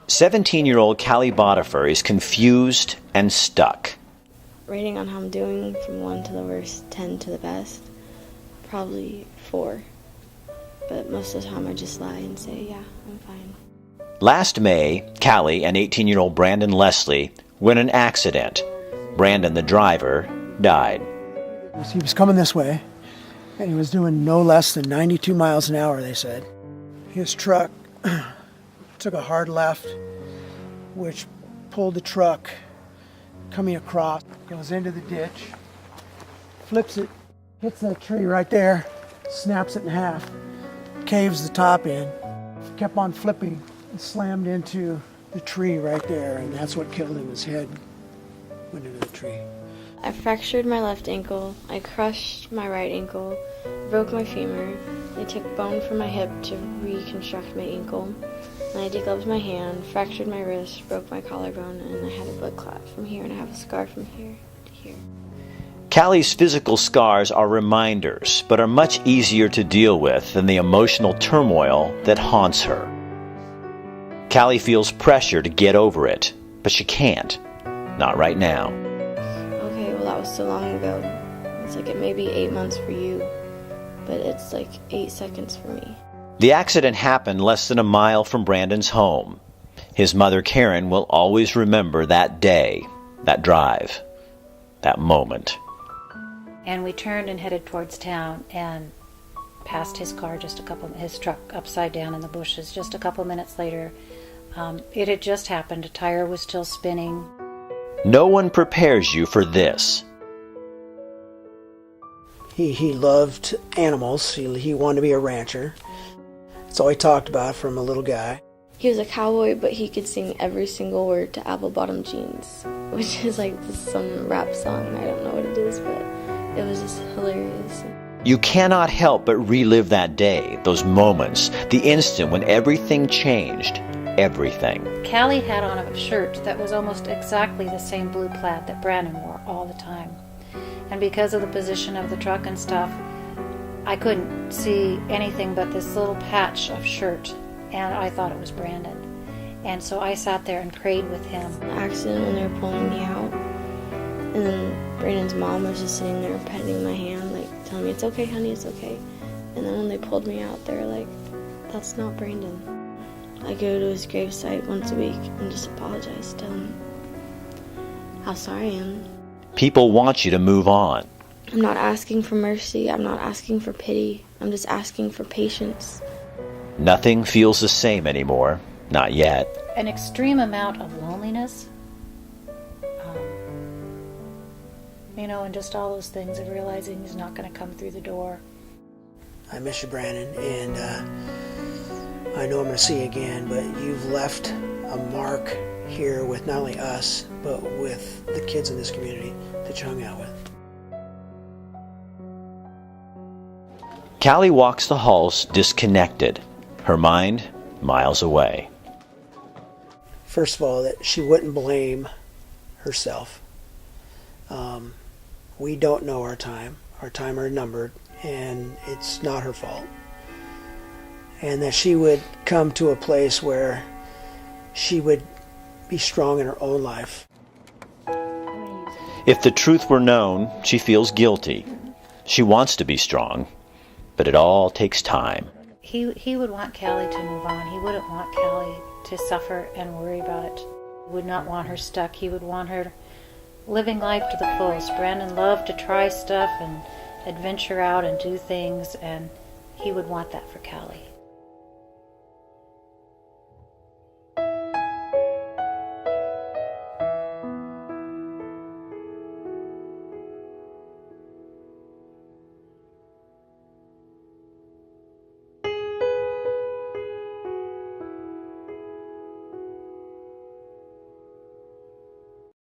17-year-old Kallie Botefur is confused and stuck. Rating on how I'm doing from 1 to the worst, 10 to the best, probably 4. But most of the time I just lie and say, yeah, I'm fine. Last May, Kallie and 18-year-old Brandon Leslie were in an accident. Brandon, the driver, died. He was coming this way, and he was doing no less than 92 miles an hour, they said. His truck took a hard left, which pulled the truck coming across, goes into the ditch, flips it, hits that tree right there, snaps it in half, caves the top in, kept on flipping, and slammed into the tree right there, and that's what killed him. His head went into the tree. I fractured my left ankle, I crushed my right ankle, broke my femur, they took bone from my hip to reconstruct my ankle, and I declubbed my hand, fractured my wrist, broke my collarbone, and I had a blood clot from here, and I have a scar from here to here. Kallie's physical scars are reminders, but are much easier to deal with than the emotional turmoil that haunts her. Kallie feels pressure to get over it, but she can't. Not right now. Okay, well that was so long ago. It's like it may be 8 months for you, but it's like 8 seconds for me. The accident happened less than a mile from Brandon's home. His mother, Karen, will always remember that day, that drive, that moment. And we turned and headed towards town and passed his car, his truck upside down in the bushes. Just a couple minutes later, it had just happened. A tire was still spinning. No one prepares you for this. He loved animals. He wanted to be a rancher. That's all he talked about from a little guy. He was a cowboy, but he could sing every single word to Apple Bottom Jeans, which is like some rap song. I don't know what it is, but it was just hilarious. You cannot help but relive that day, those moments, the instant when everything changed. Everything. Kallie had on a shirt that was almost exactly the same blue plaid that Brandon wore all the time. And because of the position of the truck and stuff, I couldn't see anything but this little patch of shirt, and I thought it was Brandon. And so I sat there and prayed with him. The accident when they were pulling me out, and then Brandon's mom was just sitting there petting my hand, like telling me, "It's okay, honey, it's okay." And then when they pulled me out, they were like, "That's not Brandon." I go to his gravesite once a week and just apologize, tell him how sorry I am. People want you to move on. I'm not asking for mercy, I'm not asking for pity, I'm just asking for patience. Nothing feels the same anymore. Not yet. An extreme amount of loneliness, and just all those things of realizing he's not going to come through the door. I miss you, Brandon, and I know I'm going to see you again, but you've left a mark here with not only us, but with the kids in this community that you hung out with. Kallie walks the halls disconnected, her mind miles away. First of all, that she wouldn't blame herself. We don't know our time. Our time are numbered, and it's not her fault. And that she would come to a place where she would be strong in her own life. If the truth were known, she feels guilty. She wants to be strong, but it all takes time. He would want Kallie to move on. He wouldn't want Kallie to suffer and worry about it. He would not want her stuck. He would want her living life to the fullest. Brandon loved to try stuff and adventure out and do things, and he would want that for Kallie.